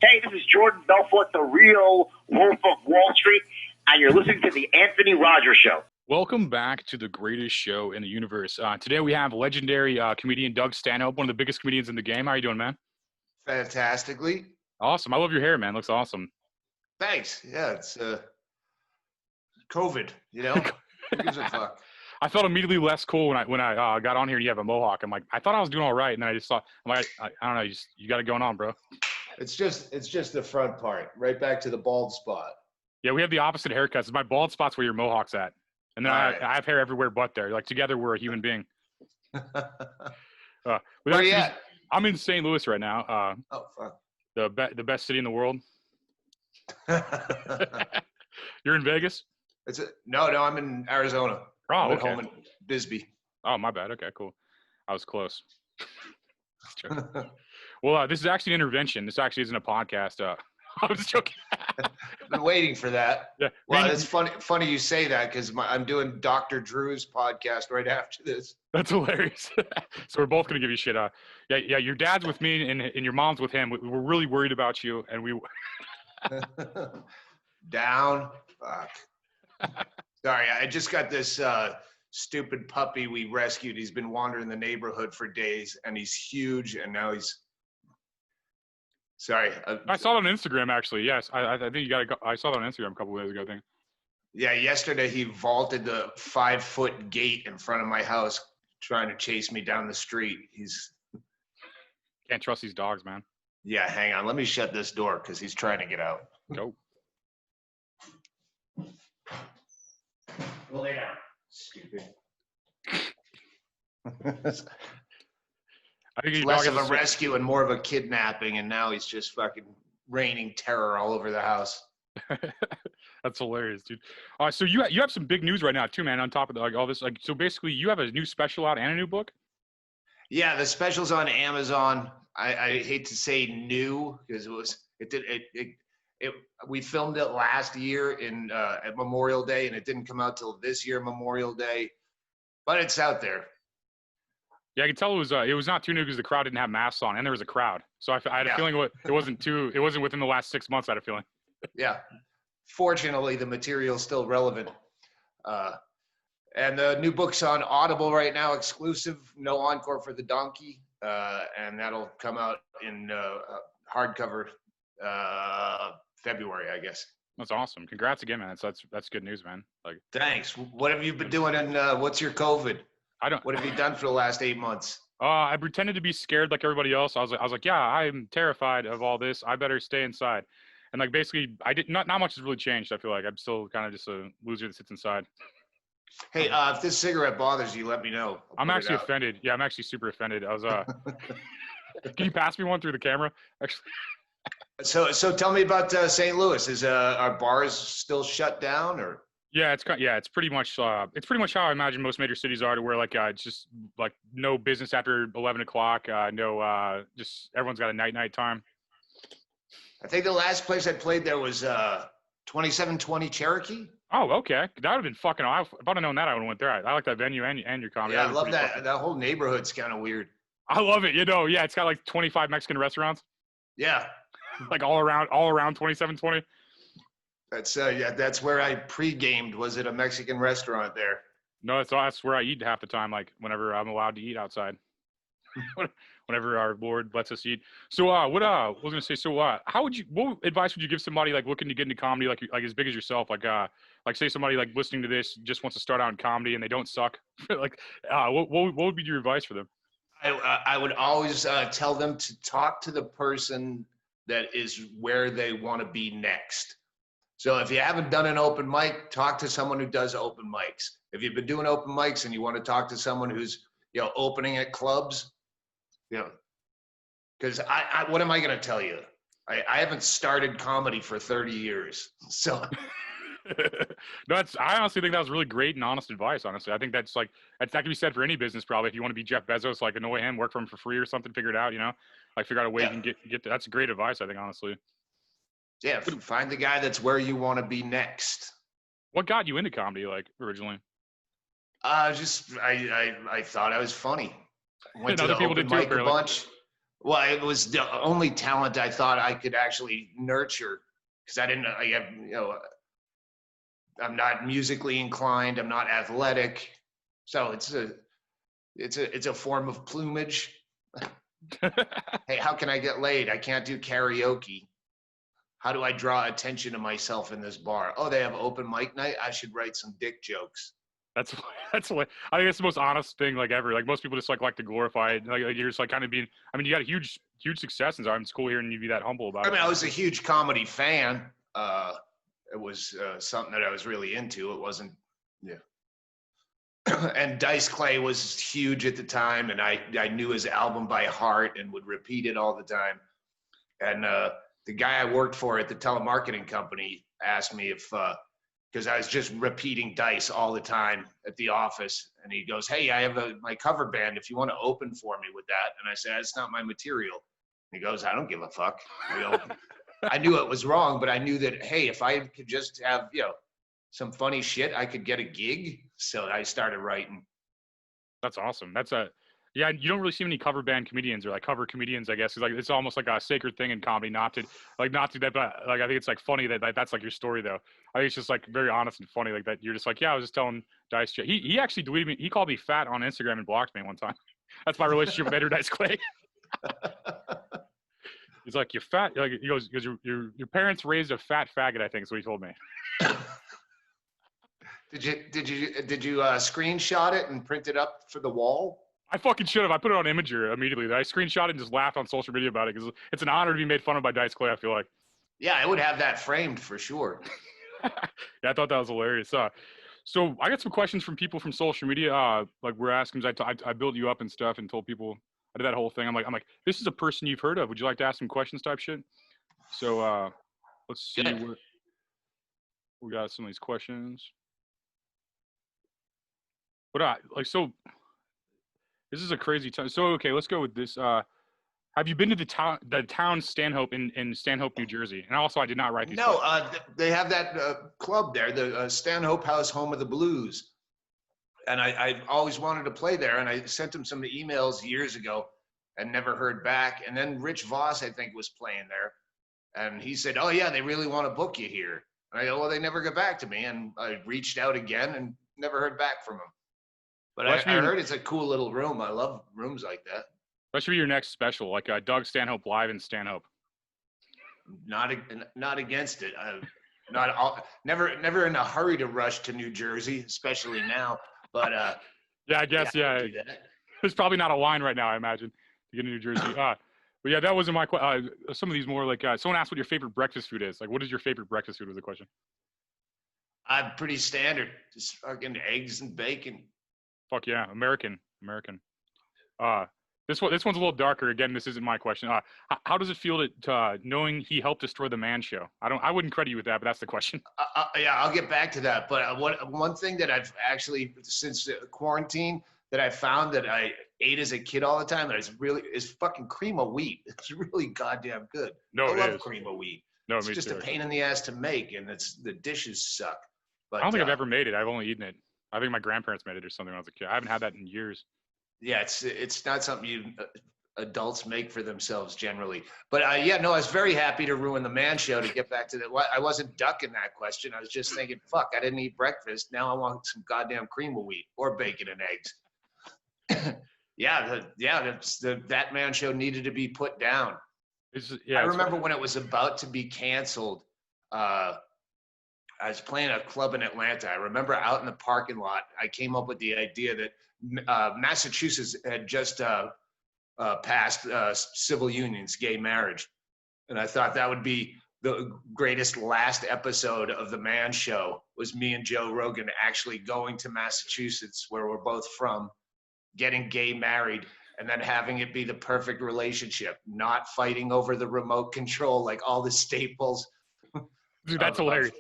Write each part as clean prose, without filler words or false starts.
Hey, this is Jordan Belfort, the real Wolf of Wall Street, and you're listening to The Anthony Rogers Show. Welcome back to the greatest show in the universe. Today we have legendary comedian Doug Stanhope, one of the biggest comedians in the game. How are you doing, man? Fantastically. Awesome. I love your hair, man. Looks awesome. Thanks. Yeah, it's COVID, you know? Who gives a fuck? I felt immediately less cool when I got on here and you have a mohawk. I'm like, I thought I was doing all right, and then I just thought, I'm like, I don't know, you got it going on, bro. It's just the front part, right back to the bald spot. Yeah, we have the opposite haircuts. My bald spot's where your mohawk's at. And then I have hair everywhere but there. Like, together, we're a human being. Where are you at? I'm in St. Louis right now. Oh, fuck. The best city in the world. You're in Vegas? No, I'm in Arizona. Oh, I'm okay. at home in Bisbee. Oh, my bad. Okay, cool. I was close. Well, this is actually an intervention. This actually isn't a podcast. I was joking. I've been waiting for that. Yeah. Well, it's funny you say that because I'm doing Dr. Drew's podcast right after this. That's hilarious. So we're both going to give you shit. Yeah, your dad's with me and your mom's with him. We're really worried about you, and we... Down. Fuck. Sorry, I just got this stupid puppy we rescued. He's been wandering the neighborhood for days, and he's huge, and now he's... Sorry. I saw it on Instagram, actually. Yes, I think you got to go. I saw that on Instagram a couple of days ago, I think. Yeah, yesterday he vaulted the 5-foot gate in front of my house trying to chase me down the street. Can't trust these dogs, man. Yeah, hang on. Let me shut this door because he's trying to get out. Go. Go lay down. Stupid. I think it's less of a rescue and more of a kidnapping, and now he's just fucking raining terror all over the house. That's hilarious, dude. So you have some big news right now too, man. On top of all this, so basically, you have a new special out and a new book. Yeah, the special's on Amazon. I hate to say new because we filmed it last year at Memorial Day, and it didn't come out till this year Memorial Day, but it's out there. Yeah, I can tell it was not too new because the crowd didn't have masks on, and there was a crowd. So I had a feeling it wasn't within the last 6 months. I had a feeling. Yeah, fortunately the material's still relevant. And the new book's on Audible right now, exclusive, no encore for the donkey, and that'll come out in hardcover February, I guess. That's awesome. Congrats again, man. That's good news, man. Thanks. What have you been doing, and what's your COVID? What have you done for the last 8 months? I pretended to be scared like everybody else. I was like, yeah, I'm terrified of all this. I better stay inside. And basically, not much has really changed. I feel like I'm still kind of just a loser that sits inside. Hey, if this cigarette bothers you, let me know. I'm actually offended. Yeah, I'm actually super offended. I was Can you pass me one through the camera? Actually. So tell me about St. Louis. Are bars still shut down or? Yeah, it's pretty much how I imagine most major cities are, to where it's just no business after 11 o'clock. Just everyone's got a night time. I think the last place I played there was 2720 Cherokee. Oh, okay. That would have been fucking awesome. If I'd have known that, I would have went there. I like that venue and your comedy. Yeah, I love that. That whole neighborhood's kind of weird. I love it. Yeah, it's got 25 Mexican restaurants. Yeah. all around 2720. That's where I pre-gamed. Was it a Mexican restaurant there? No, that's where I eat half the time. Whenever I'm allowed to eat outside, whenever our Lord lets us eat. So, what I was gonna say. So, what advice would you give somebody looking to get into comedy, like as big as yourself? Say somebody listening to this just wants to start out in comedy and they don't suck. What would be your advice for them? I would always tell them to talk to the person that is where they want to be next. So if you haven't done an open mic, talk to someone who does open mics. If you've been doing open mics and you want to talk to someone who's, opening at clubs, because what am I going to tell you? I haven't started comedy for 30 years. So No, I honestly think that was really great and honest advice. Honestly, I think that can be said for any business. Probably, if you want to be Jeff Bezos, annoy him, work for him for free or something, figure it out. Figure out a way you can get. That's great advice. I think, honestly. Yeah, find the guy that's where you want to be next. What got you into comedy, originally? I thought I was funny. Went to the open mic a bunch. Well, it was the only talent I thought I could actually nurture because I didn't, I have, I'm not musically inclined. I'm not athletic. So it's a form of plumage. Hey, how can I get laid? I can't do karaoke. How do I draw attention to myself in this bar? Oh, they have open mic night. I should write some dick jokes. That's what I think it's the most honest thing like ever. Like most people just like to glorify it. Like you're just like kind of being. I mean, you got a huge success, and it's cool hearing you be that humble about it. I mean, I was a huge comedy fan. It was something that I was really into. It wasn't, yeah. And Dice Clay was huge at the time, and I knew his album by heart and would repeat it all the time. And the guy I worked for at the telemarketing company asked me if, because I was just repeating Dice all the time at the office, and he goes, "Hey, I have my cover band. If you want to open for me with that," and I said, "It's not my material." And he goes, "I don't give a fuck." I knew it was wrong, but I knew that, hey, if I could just have, some funny shit, I could get a gig. So I started writing. That's awesome. Yeah, you don't really see many cover band comedians or like cover comedians, I guess. It's like it's almost like a sacred thing in comedy not to do that. But like I think it's like funny that that's like your story though. I think it's just like very honest and funny like that. You're just like, yeah, I was just telling Dice. He actually deleted me. He called me fat on Instagram and blocked me one time. That's my relationship with Edward Dice Clay. He's like, "You're fat." Like he goes, your parents raised a fat faggot. I think is what he told me. Did you screenshot it and print it up for the wall? I fucking should have. I put it on Imager immediately. I screenshot it and just laughed on social media about it because it's an honor to be made fun of by Dice Clay. I feel like. Yeah, I would have that framed for sure. Yeah, I thought that was hilarious. So I got some questions from people from social media. Like we're asking, I built you up and stuff and told people I did that whole thing. I'm like, this is a person you've heard of. Would you like to ask some questions type shit? So let's see what we got. Some of these questions. But so this is a crazy time. So okay, let's go with this. Have you been to the town Stanhope in Stanhope, New Jersey? And also, I did not write these. No, they have that club there, the Stanhope House, home of the blues. And I always wanted to play there, and I sent him some emails years ago and never heard back. And then Rich Voss, I think, was playing there. And he said, "Oh, yeah, they really want to book you here." And I go, "Well, they never got back to me." And I reached out again and never heard back from him. But I heard it's a cool little room. I love rooms like that. That should be your next special, like Doug Stanhope live in Stanhope. Not against it. Never in a hurry to rush to New Jersey, especially now. But yeah, I guess there's probably not a line right now. I imagine to get to New Jersey. But yeah, that wasn't my question. Some of these more like someone asked what your favorite breakfast food is. Like, what is your favorite breakfast food? Was the question. I'm pretty standard. Just fucking eggs and bacon. Fuck yeah, American. This one's a little darker. Again, this isn't my question. How does it feel to knowing he helped destroy the Man Show? I wouldn't credit you with that, but that's the question. Yeah, I'll get back to that. But one thing that I've actually since quarantine that I found that I ate as a kid all the time that is fucking cream of wheat. It's really goddamn good. No, I love cream of wheat. No, it's just a pain in the ass to make, and the dishes suck. But I don't think I've ever made it. I've only eaten it. I think my grandparents made it or something when I was a kid. I haven't had that in years. Yeah, it's not something you adults make for themselves generally. But I was very happy to ruin the Man Show to get back to that. I wasn't ducking that question. I was just thinking, fuck, I didn't eat breakfast. Now I want some goddamn cream of wheat or bacon and eggs. That Man Show needed to be put down. I remember when it was about to be canceled. I was playing a club in Atlanta. I remember out in the parking lot, I came up with the idea that Massachusetts had just passed civil unions, gay marriage. And I thought that would be the greatest last episode of the Man Show was me and Joe Rogan actually going to Massachusetts, where we're both from, getting gay married, and then having it be the perfect relationship, not fighting over the remote control like all the staples. Dude, that's hilarious.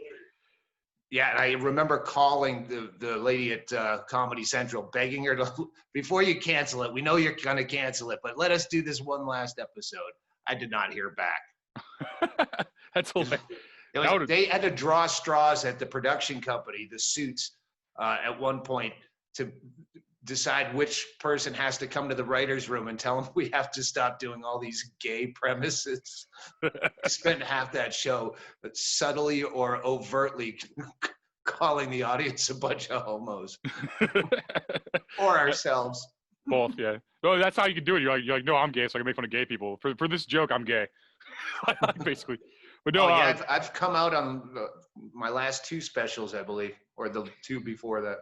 Yeah, and I remember calling the lady at Comedy Central, begging her to, before you cancel it, we know you're going to cancel it, but let us do this one last episode. I did not hear back. That's hilarious. They had to draw straws at the production company, the suits, at one point to decide which person has to come to the writer's room and tell them we have to stop doing all these gay premises. I spent half that show subtly or overtly calling the audience a bunch of homos. Or ourselves. Both, yeah. No, that's how you can do it. You're like, no, I'm gay, so I can make fun of gay people. For this joke, I'm gay. Basically. But no, I've come out on my last 2 specials, I believe, or the 2 before that.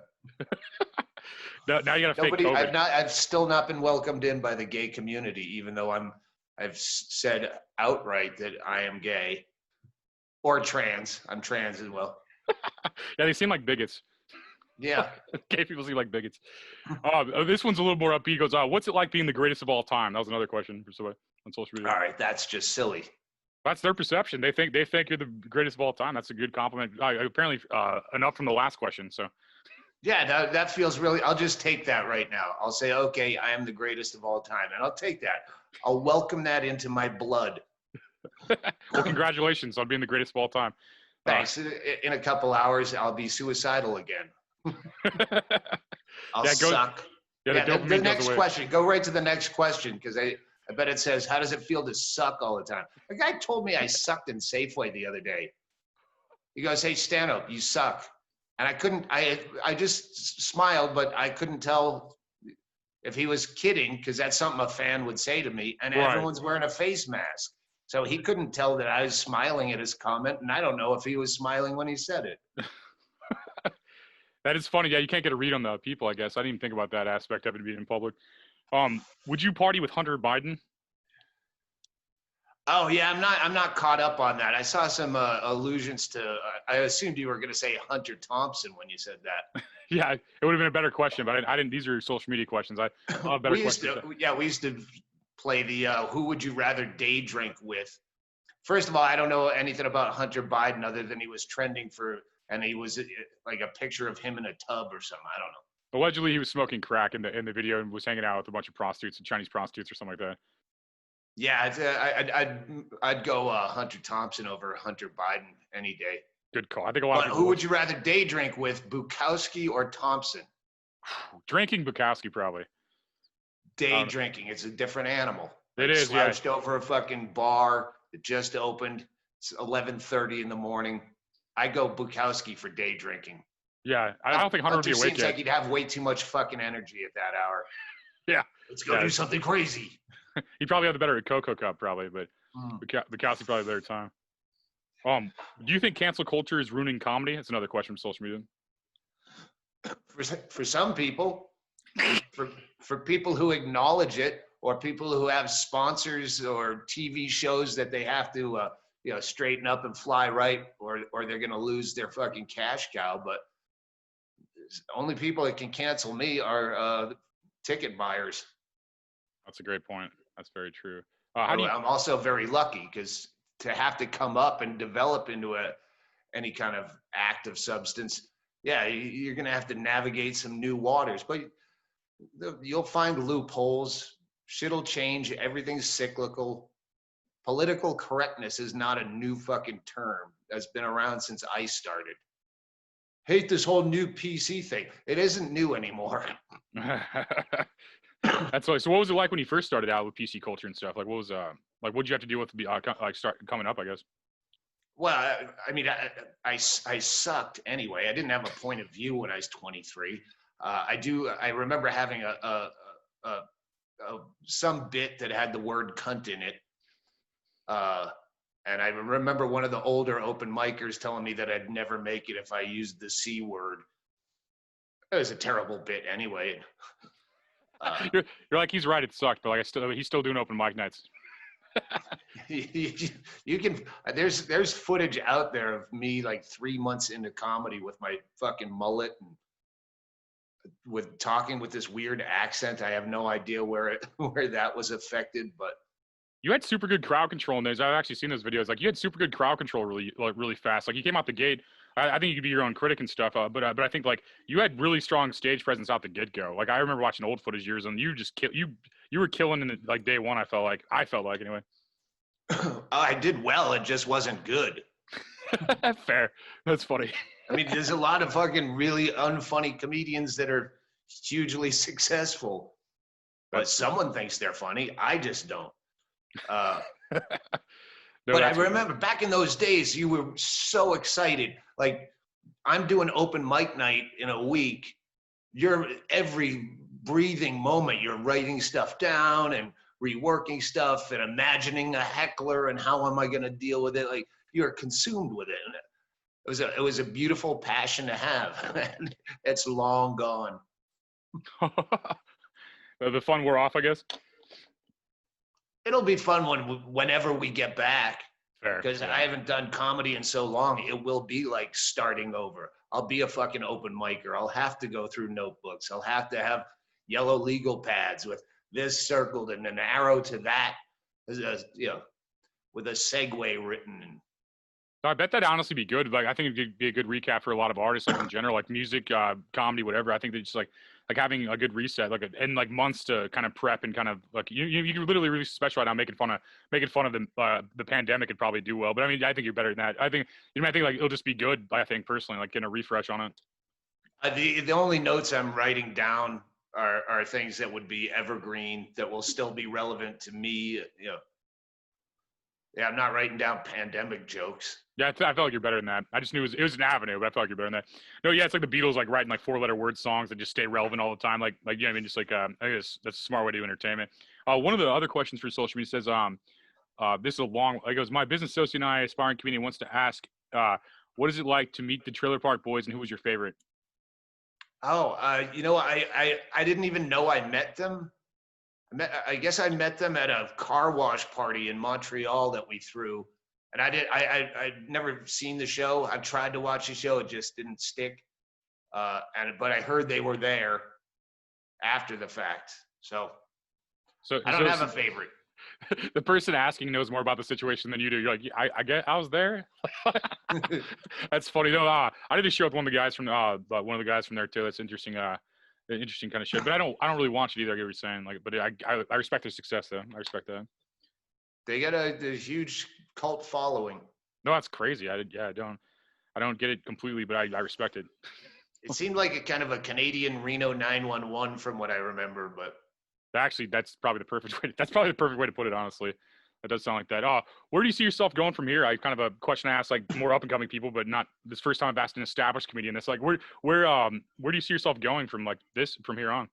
now you got to fake COVID. I've still not been welcomed in by the gay community, even though I've said outright that I am gay or trans. I'm trans as well. Yeah, they seem like bigots. Yeah. Gay people seem like bigots. This one's a little more upbeat. He goes, what's it like being the greatest of all time? That was another question for somebody on social media. All right, that's just silly. That's their perception. They think you're the greatest of all time. That's a good compliment. Apparently, enough from the last question. So. Yeah, that feels really. I'll just take that right now. I'll say, okay, I am the greatest of all time, and I'll take that. I'll welcome that into my blood. Well, congratulations on being the greatest of all time. Thanks. In a couple hours, I'll be suicidal again. I'll suck. Yeah, the next question. Go right to the next question, because I bet it says, how does it feel to suck all the time? A guy told me I sucked in Safeway the other day. He goes, hey, Stanhope, you suck. And I just smiled, but I couldn't tell if he was kidding, because that's something a fan would say to me. And everyone's wearing a face mask. So he couldn't tell that I was smiling at his comment. And I don't know if he was smiling when he said it. That is funny. Yeah, you can't get a read on the people, I guess. I didn't even think about that aspect of it being in public. Would you party with Hunter Biden? Oh yeah, I'm not caught up on that. I saw some allusions to. I assumed you were going to say Hunter Thompson when you said that. Yeah, it would have been a better question, but I didn't. These are social media questions. I have better questions. We used to play the who would you rather day drink with. First of all, I don't know anything about Hunter Biden other than he was trending and he was like a picture of him in a tub or something. I don't know. Allegedly, he was smoking crack in the video and was hanging out with a bunch of prostitutes and Chinese prostitutes or something like that. Yeah, I'd go Hunter Thompson over Hunter Biden any day. Good call. I think a lot of people. Who would you rather day drink with, Bukowski or Thompson? Drinking Bukowski, probably. Day drinking. It's a different animal. It is, slouched over a fucking bar that just opened. It's 11:30 in the morning. I go Bukowski for day drinking. Yeah, I don't think Hunter would be awake seems yet. Like he'd have way too much fucking energy at that hour. Yeah. Let's go do something crazy. He'd probably have the better Cocoa Cup, probably, but Bukowski probably a better time. Do you think cancel culture is ruining comedy? That's another question from social media. For some people, for people who acknowledge it, or people who have sponsors or TV shows that they have to straighten up and fly right, or they're going to lose their fucking cash cow. But only people that can cancel me are ticket buyers. That's a great point. That's very true. I'm also very lucky, because to have to come up and develop into any kind of active substance, you're going to have to navigate some new waters. But you'll find loopholes. Shit'll change. Everything's cyclical. Political correctness is not a new fucking term. That's been around since I started. Hate this whole new PC thing. It isn't new anymore. That's like. So what was it like when you first started out with PC culture and stuff? Like, what was like? What did you have to deal with to be start coming up? I guess. Well, I mean, I sucked anyway. I didn't have a point of view when I was 23. I remember having some bit that had the word cunt in it. And I remember one of the older open micers telling me that I'd never make it if I used the C word. It was a terrible bit anyway. You're like, he's right, it sucked, but like he's still doing open mic nights. You can there's footage out there of me like 3 months into comedy with my fucking mullet and with talking with this weird accent. I have no idea where that was affected, but you had super good crowd control in those. I've actually seen those videos. Like, you had super good crowd control really fast. Like, you came out the gate. I think you could be your own critic and stuff. But I think like you had really strong stage presence out the get go. Like, I remember watching old footage years, and you just you were killing in like day one. I felt like anyway. I did well. It just wasn't good. Fair. That's funny. I mean, there's a lot of fucking really unfunny comedians that are hugely successful. But someone thinks they're funny. I just don't. But I remember back in those days, you were so excited. Like, I'm doing open mic night in a week. You're every breathing moment, you're writing stuff down and reworking stuff and imagining a heckler and how am I going to deal with it? Like, you're consumed with it. And it was a beautiful passion to have. It's long gone. The fun wore off, I guess. It'll be fun whenever we get back. Because yeah. I haven't done comedy in so long. It will be like starting over. I'll be a fucking open micer. I'll have to go through notebooks. I'll have to have yellow legal pads with this circled and an arrow to that, you know, with a segue written. And I bet that'd honestly be good. Like, I think it'd be a good recap for a lot of artists, like in general, like music, comedy, whatever. I think they just like having a good reset, and like months to kind of prep and kind of like you can literally release a special right now making fun of the pandemic could probably do well. But I mean, I think you're better than that. I think like it'll just be good. I think personally, like getting a refresh on it. The only notes I'm writing down are things that would be evergreen, that will still be relevant to me. You know, yeah, I'm not writing down pandemic jokes. Yeah, I felt like you're better than that. I just knew it was an avenue, but I felt like you're better than that. No, yeah, it's like the Beatles, like writing like 4-letter word songs that just stay relevant all the time. Like you know what I mean? Just like I guess that's a smart way to do entertainment. One of the other questions for social media says, this is a long. It goes, my business associate and I, aspiring comedian, wants to ask, what is it like to meet the Trailer Park Boys, and who was your favorite? Oh, you know, I didn't even know I met them. I guess I met them at a car wash party in Montreal that we threw. And I'd never seen the show. I tried to watch the show. It just didn't stick. But I heard they were there after the fact. So I don't have a favorite. The person asking knows more about the situation than you do. You're like, I was there. That's funny. No, I did a show with one of the guys from there too. That's interesting. Interesting kind of shit. But I don't really watch it either. I get what you're saying. Like, but I respect their success though. I respect that. They got a huge cult following. No, that's crazy. I don't get it completely, but I respect it. It seemed like a kind of a Canadian Reno 911 from what I remember, but actually, that's probably the perfect way to put it. Honestly, that does sound like that. Where do you see yourself going from here? I kind of a question I ask like more up and coming people, but not this first time I've asked an established comedian. That's like where do you see yourself going from here on?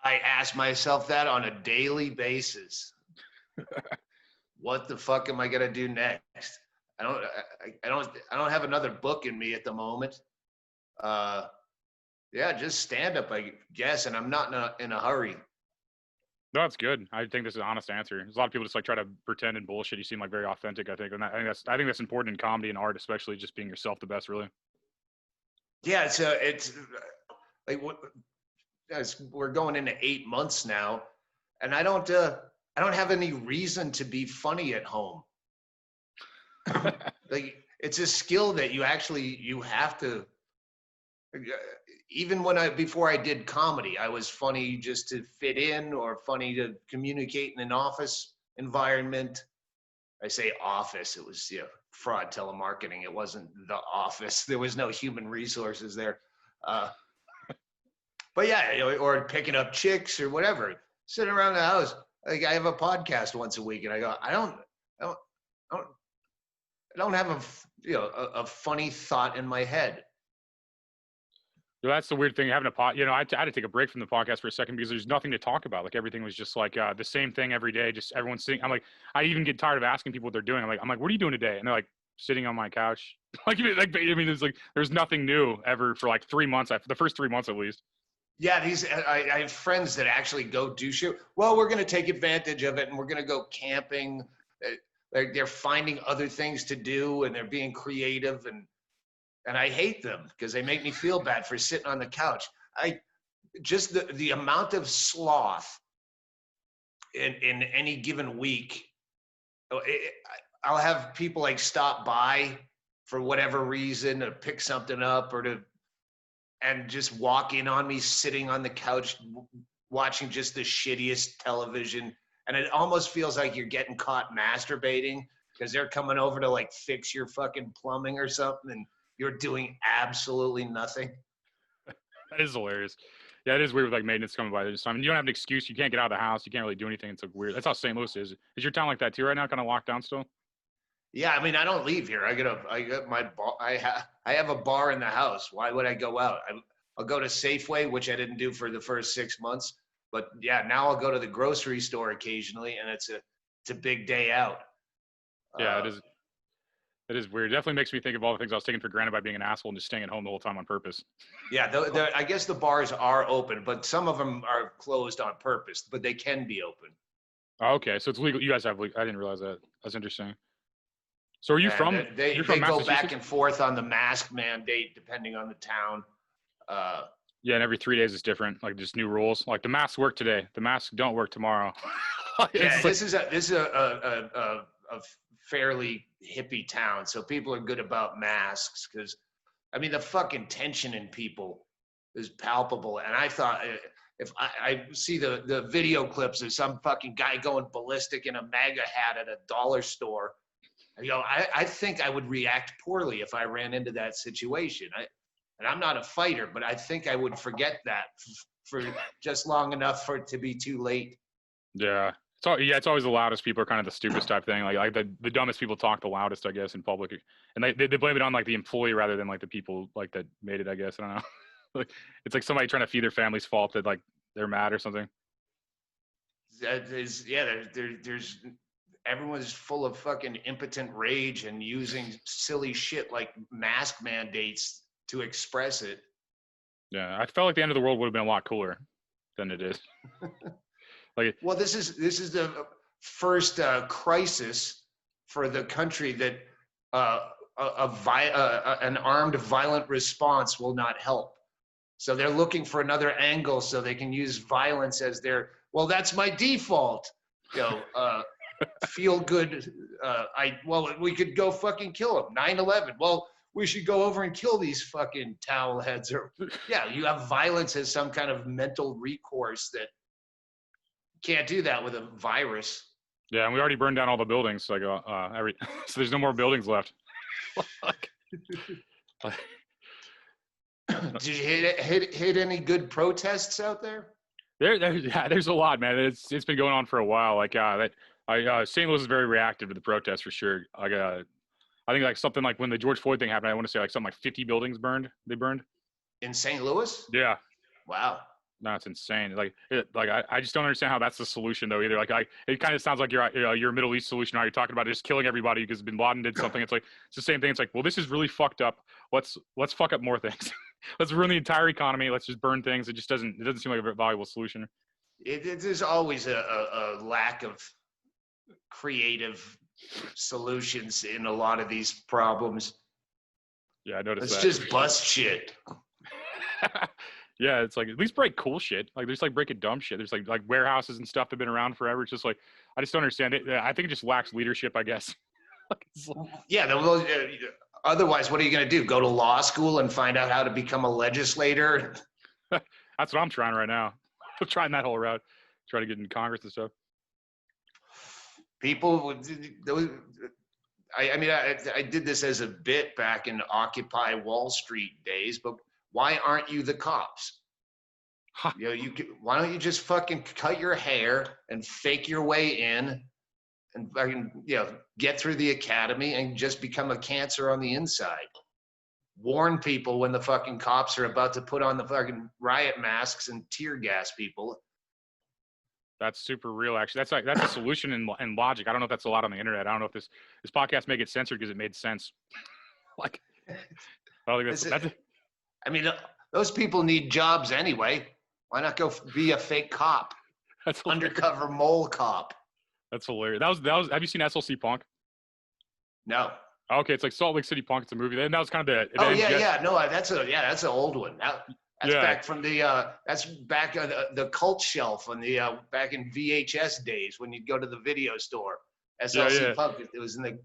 I ask myself that on a daily basis. What the fuck am I gonna do next? I don't have another book in me at the moment. Yeah, just stand up, I guess, and I'm not in a hurry. No, that's good. I think this is an honest answer. There's a lot of people just like try to pretend and bullshit. You seem like very authentic. I think, and I think that's important in comedy and art, especially just being yourself the best, really. Yeah, it's like we're going into 8 months now, and I don't have any reason to be funny at home. Like, it's a skill that you have to. Even before I did comedy, I was funny just to fit in or funny to communicate in an office environment. I say office, it was fraud telemarketing. It wasn't the office. There was no human resources there. But yeah, or picking up chicks or whatever, sitting around the house. Like, I have a podcast once a week, and I go, I don't have a funny thought in my head. So that's the weird thing, having a I had to take a break from the podcast for a second because there's nothing to talk about. Like, everything was just like the same thing every day. Just everyone's sitting. I'm like, I even get tired of asking people what they're doing. I'm like, what are you doing today? And they're like, sitting on my couch. I mean, there's nothing new ever for like 3 months. The first 3 months at least. Yeah, I have friends that actually go do shit. Well, we're going to take advantage of it, and we're going to go camping. They're finding other things to do, and they're being creative, and I hate them because they make me feel bad for sitting on the couch. Just the amount of sloth in any given week. I'll have people like stop by for whatever reason to pick something up and just walk in on me sitting on the couch watching just the shittiest television. And it almost feels like you're getting caught masturbating because they're coming over to like fix your fucking plumbing or something, and you're doing absolutely nothing. That is hilarious. Yeah, it is weird with like maintenance coming by this time. And you don't have an excuse. You can't get out of the house. You can't really do anything. It's like weird. That's how St. Louis is. Is your town like that too right now? Kind of locked down still? Yeah, I mean, I don't leave here. I got my bar. I have a bar in the house. Why would I go out? I'll go to Safeway, which I didn't do for the first 6 months. But yeah, now I'll go to the grocery store occasionally, and it's a big day out. Yeah, it is. It is weird. It definitely makes me think of all the things I was taking for granted by being an asshole and just staying at home the whole time on purpose. Yeah, I guess the bars are open, but some of them are closed on purpose, but they can be open. Oh, okay, so it's legal. You guys have. I didn't realize that. That's interesting. So are you from? They go back and forth on the mask mandate depending on the town. Yeah, and every 3 days is different. Like just new rules. Like the masks work today. The masks don't work tomorrow. Yeah, this is a fairly hippie town, so people are good about masks because, I mean, the fucking tension in people is palpable. And I thought if I see the video clips of some fucking guy going ballistic in a MAGA hat at a dollar store, I think I would react poorly if I ran into that situation. And I'm not a fighter, but I think I would forget that for just long enough for it to be too late. Yeah. It's always the loudest people are kind of the stupidest type thing. Like the dumbest people talk the loudest, I guess, in public. And they blame it on like the employee rather than like the people like that made it, I guess. I don't know. Like it's like somebody trying to feed their family's fault that like they're mad or something. There's everyone's full of fucking impotent rage and using silly shit like mask mandates to express it. Yeah, I felt like the end of the world would have been a lot cooler than it is. Well, this is the first crisis for the country that an armed violent response will not help. So they're looking for another angle so they can use violence as their, well, that's my default. Feel good. We could go fucking kill them. 9/11. Well, we should go over and kill these fucking towel heads. Or yeah, you have violence as some kind of mental recourse that can't do that with a virus. Yeah, and we already burned down all the buildings. So there's no more buildings left. Did you hit any good protests out there? There's a lot, man. It's been going on for a while. Like St. Louis is very reactive to the protests for sure. I think like something like when the George Floyd thing happened, I want to say like something like 50 buildings burned. They burned in St. Louis. Yeah. Wow. No, it's insane. I just don't understand how that's the solution though either. It kind of sounds like your Middle East solution. How you're talking about just killing everybody because Bin Laden did something. It's the same thing. It's like, well, this is really fucked up. Let's fuck up more things. Let's ruin the entire economy. Let's just burn things. It doesn't seem like a very valuable solution. There's always a lack of creative solutions in a lot of these problems. Yeah, I noticed that. It's just bust shit. Yeah, it's like at least break cool shit. Like there's like breaking dumb shit. There's like warehouses and stuff that've been around forever. It's just like I just don't understand it. I think it just lacks leadership, I guess. Yeah. Otherwise, what are you going to do? Go to law school and find out how to become a legislator? That's what I'm trying right now. I'm trying that whole route. Try to get in Congress and stuff. People, I did this as a bit back in Occupy Wall Street days, but why aren't you the cops? Huh. Why don't you just fucking cut your hair and fake your way in and fucking, get through the academy and just become a cancer on the inside? Warn people when the fucking cops are about to put on the fucking riot masks and tear gas people. That's super real, actually. That's a solution in logic. I don't know if that's a lot on the internet. I don't know if this podcast may get censored because it made sense. I don't think that's I mean, those people need jobs anyway. Why not go be a fake cop? That's undercover mole cop. That's hilarious. That was. Have you seen SLC Punk? No. Okay, it's like Salt Lake City Punk. It's a movie. And that was kind of the. Oh yeah. No, that's an old one. That's back from the the cult shelf on the back in VHS days when you'd go to the video store. SLC Punk. It was in the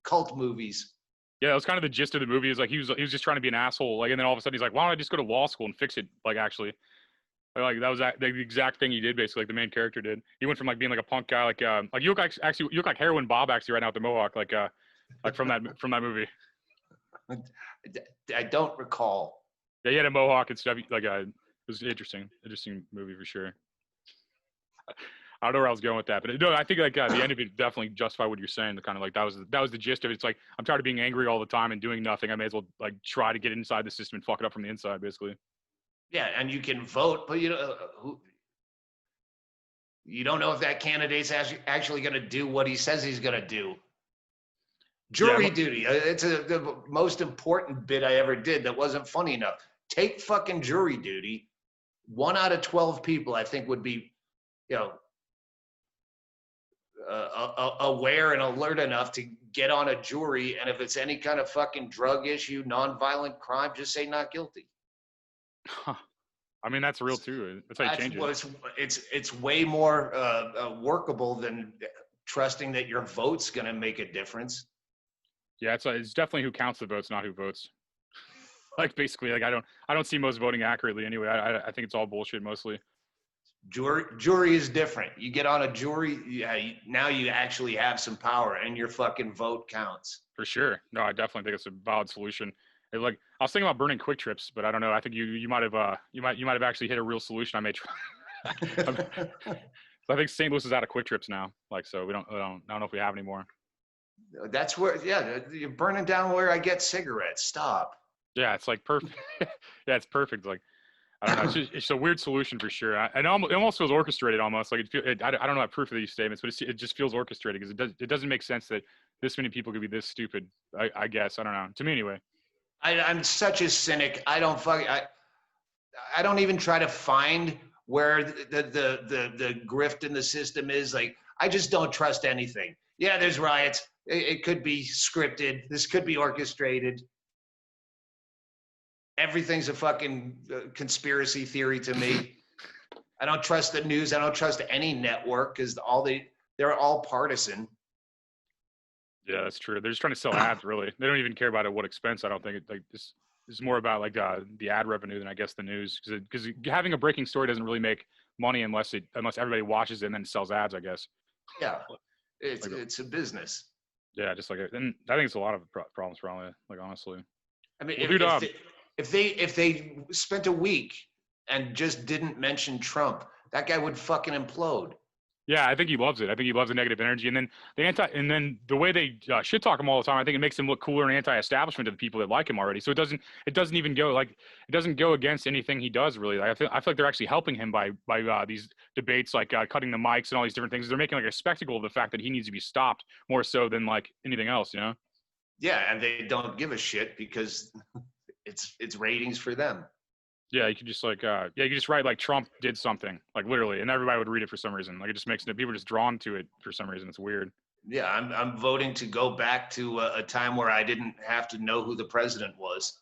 cult movies. Yeah, that was kind of the gist of the movie. Is like he was just trying to be an asshole. And then all of a sudden he's like, why don't I just go to law school and fix it? Actually, that was the exact thing he did. Basically, the main character did. He went from being like a punk guy, you look like Heroin Bob actually right now with the mohawk, like from that movie. I don't recall. Yeah, he had a mohawk and stuff. It was interesting movie for sure. I don't know where I was going with that, but no, I think like the end of it definitely justified what you're saying. The kind of like that was the gist of it. It's like I'm tired of being angry all the time and doing nothing. I may as well like try to get inside the system and fuck it up from the inside, basically. Yeah, and you can vote, but you don't know if that candidate's actually going to do what he says he's going to do. Jury duty. It's the most important bit I ever did that wasn't funny enough. Take fucking jury duty. 1 out of 12 people, I think, would be, aware and alert enough to get on a jury. And if it's any kind of fucking drug issue, nonviolent crime, just say not guilty. Huh. I mean, that's real too. That's how you change it. It's way more workable than trusting that your vote's going to make a difference. Yeah, it's definitely who counts the votes, not who votes. Like basically, like I don't see most voting accurately anyway. I think it's all bullshit mostly. Jury is different. You get on a jury, now you actually have some power, and your fucking vote counts. For sure. No, I definitely think it's a valid solution. Like I was thinking about burning Quick Trips, but I don't know. I think you might have actually hit a real solution. I may try. I think St. Louis is out of Quick Trips now. Like so, I don't know if we have any more. That's where, you're burning down where I get cigarettes. Stop. Yeah, it's like perfect. Yeah, it's perfect. Like, I don't know. It's a weird solution for sure. It almost feels orchestrated almost. Like, I don't know that proof of these statements, but it just feels orchestrated because it doesn't make sense that this many people could be this stupid. I guess. I don't know. To me anyway. I'm such a cynic. I don't even try to find where the grift in the system is. Like, I just don't trust anything. Yeah, there's riots. It could be scripted. This could be orchestrated. Everything's a fucking conspiracy theory to me. I don't trust the news. I don't trust any network because they're all partisan. Yeah, that's true. They're just trying to sell ads, really. They don't even care about at what expense. I don't think this is more about like the ad revenue than I guess the news, because having a breaking story doesn't really make money unless everybody watches it and then sells ads, I guess. Yeah, it's a business. Yeah, just like and I think it's a lot of problems, probably. Like honestly, I mean, well, if they spent a week and just didn't mention Trump, that guy would fucking implode. Yeah, I think he loves it. I think he loves the negative energy, and then the way they shit talk him all the time. I think it makes him look cooler and anti-establishment to the people that like him already. So it doesn't even go against anything he does really. I feel like they're actually helping him by these debates, like cutting the mics and all these different things. They're making like a spectacle of the fact that he needs to be stopped more so than like anything else, you know? Yeah, and they don't give a shit because it's ratings for them. Yeah, you could just you could just write like Trump did something, like literally, and everybody would read it for some reason. Like it just makes people just drawn to it for some reason. It's weird. Yeah, I'm voting to go back to a time where I didn't have to know who the president was.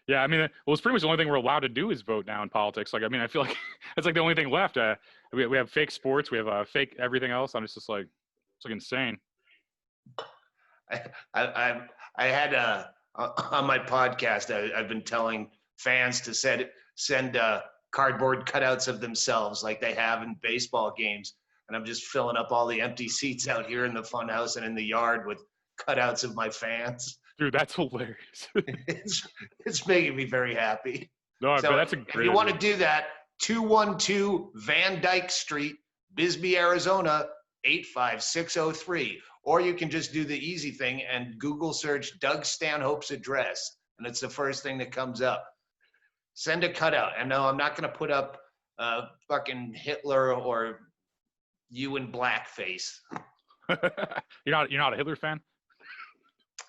Yeah, I mean, well, it's pretty much the only thing we're allowed to do is vote now in politics. Like, I mean, I feel like it's like the only thing left. We have fake sports, we have fake everything else. I'm just like, it's like insane. I had on my podcast, I've been telling fans to send cardboard cutouts of themselves like they have in baseball games. And I'm just filling up all the empty seats out here in the fun house and in the yard with cutouts of my fans. Dude, that's hilarious. It's making me very happy. No, so that's a great if you want to do that, 212 Van Dyke Street, Bisbee, Arizona, 85603. Or you can just do the easy thing and Google search Doug Stanhope's address. And it's the first thing that comes up. Send a cutout. And no, I'm not going to put up fucking Hitler or you in blackface. You're not a Hitler fan?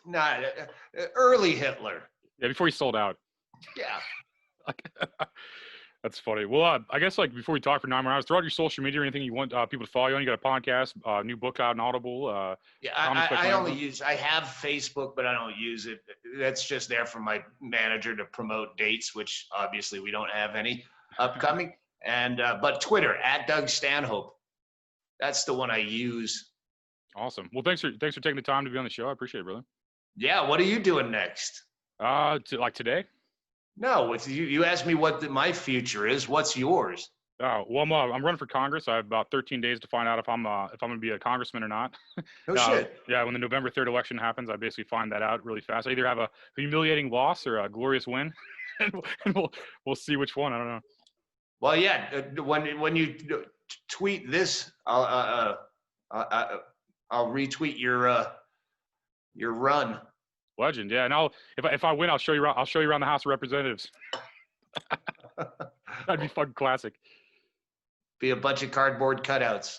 Nah, early Hitler. Yeah, before he sold out. Yeah. That's funny. Well, I guess like before we talk for 9 more hours, throw out your social media or anything you want people to follow you on. You got a podcast, new book out on Audible. Yeah, I have Facebook, but I don't use it. That's just there for my manager to promote dates, which obviously we don't have any upcoming. And but Twitter @Doug Stanhope. That's the one I use. Awesome. Well, thanks for taking the time to be on the show. I appreciate it, brother. Yeah. What are you doing next? Like today? No, with you asked me what my future is. What's yours? Oh, well, I'm running for Congress. I have about 13 days to find out if I'm going to be a congressman or not. No shit. Yeah, when the November 3rd election happens, I basically find that out really fast. I either have a humiliating loss or a glorious win. we'll see which one. I don't know. Well, yeah. When you tweet this, I'll retweet your run. Legend, yeah. And if I win, I'll show you around the House of Representatives. That'd be fucking classic. Be a bunch of cardboard cutouts.